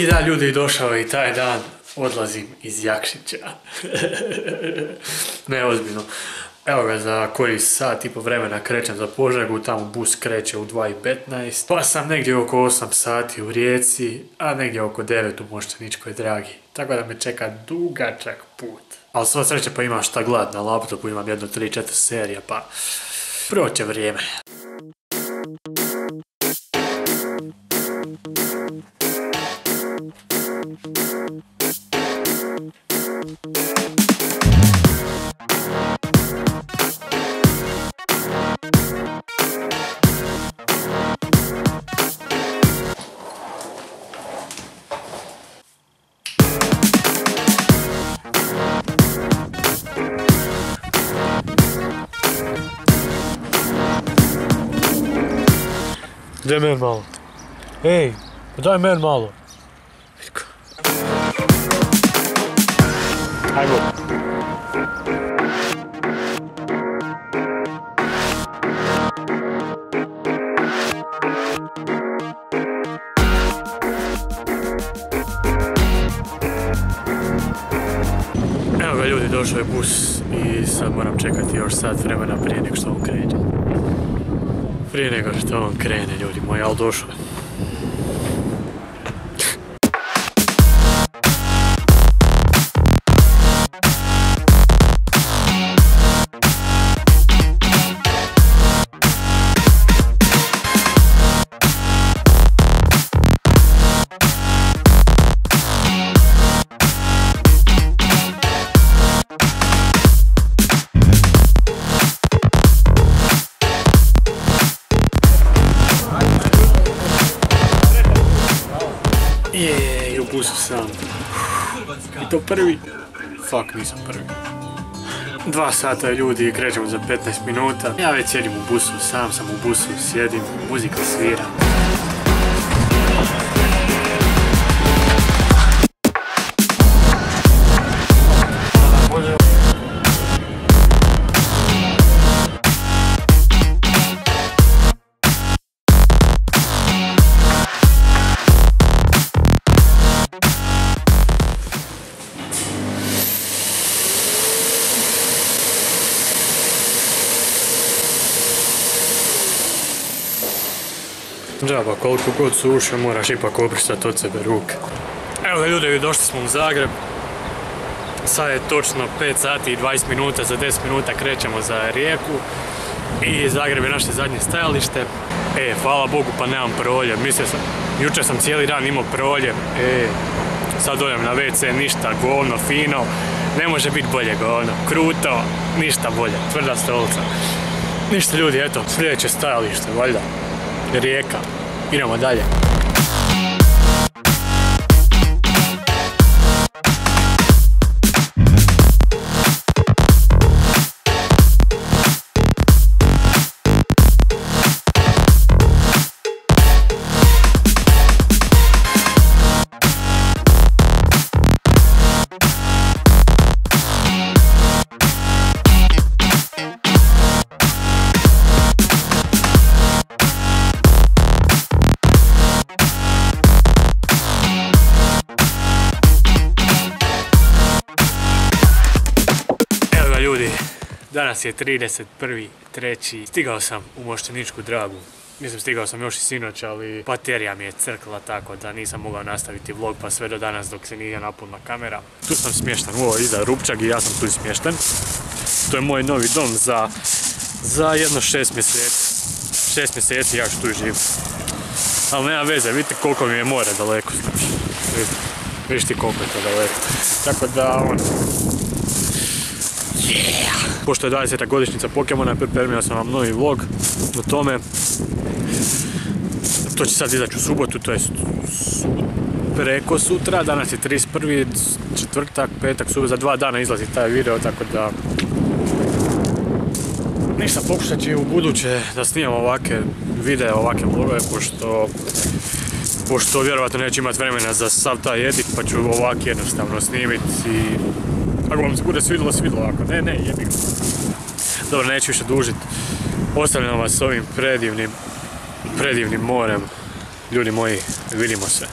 I da, ljudi, došao i taj dan, odlazim iz Jakšića. Ne, ozbiljno. Evo ga, za koji sat i po vremena krećem za Požegu, tamo bus kreće u 2:15, pa sam negdje oko 8 sati u Rijeci, a negdje oko 9 u Mošćeničkoj Dragi. Tako da me čeka dugačak put. Ali sva sreća pa imam šta glad na laptopu, imam jedno 3-4 serija, pa proće vrijeme. Daj men malo. Ej, daj men malo. Ajmo. Evo ga, ljudi, došao je bus i sad moram čekati još sat vremena prije nego što on krene. Prije nego što on krene, ljudi moji, ali došao je. I u busu sam. I to prvi. Fuck, nisam prvi. 2 sata, ljudi, krećemo za 15 minuta. Ja već sjedim u busu, sam sam u busu, sjedim, muzika svira. Džaba, koliko god su ušao, moraš ipak obrisati od sebe ruke. Evo ga, ljudi, došli smo u Zagreb. Sad je točno 5 sati i 20 minuta, za 10 minuta krećemo za Rijeku. I Zagreb je naše zadnje stajalište. Hvala Bogu pa nemam proljev. Mislio sam, jučer sam cijeli dan imao proljev. Sad dođem na WC, ništa, govno, fino. Ne može biti bolje govno. Kruto, ništa bolje. Tvrda stolica. Ništa, ljudi, eto, sljedeće stajalište, valjda. Rijeka. Idemo dalje. Ljudi, danas je 31.3. Stigao sam u Mošćeničku Dragu. Mislim, stigao sam još i sinoć, ali baterija mi je crkla tako da nisam mogao nastaviti vlog pa sve do danas dok se nije napunila kamera. Tu sam smješten, ovo iza Rupčag i ja sam tu smješten. To je moj novi dom za jedno 6 mjeseci. 6 mjeseci ja ću tu živim. Ali nema veze, vidite koliko mi je more daleko, znači. Vidiš ti koliko je to daleko. Tako da, pošto je 20. godišnjica Pokemona, pripremio sam vam novi vlog o tome. To će sad izaći u subotu, to je preko sutra, danas je 31. četvrtak, petak, subot, za 2 dana izlazi taj video, tako da ništa, pokušat ću u buduće da snimam ovake videe, ovake vlogove, pošto vjerovatno neću imati vremena za sav taj edit, pa ću ovak jednostavno snimiti i ako vam se bude svidjelo, ako ne, jebi ga. Dobro, neću više dužiti. Ostavljam vas s ovim predivnim morem. Ljudi moji, vidimo se.